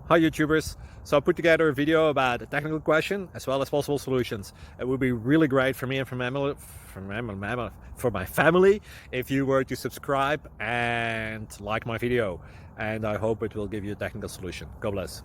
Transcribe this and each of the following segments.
Hi YouTubers! So I put together a video about a technical question as well as possible solutions. It would be really great for me and for my family if you were to subscribe and like my video, and I hope it will give you a technical solution. God bless.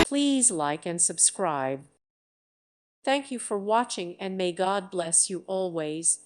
Please like and subscribe. Thank you for watching, and may God bless you always.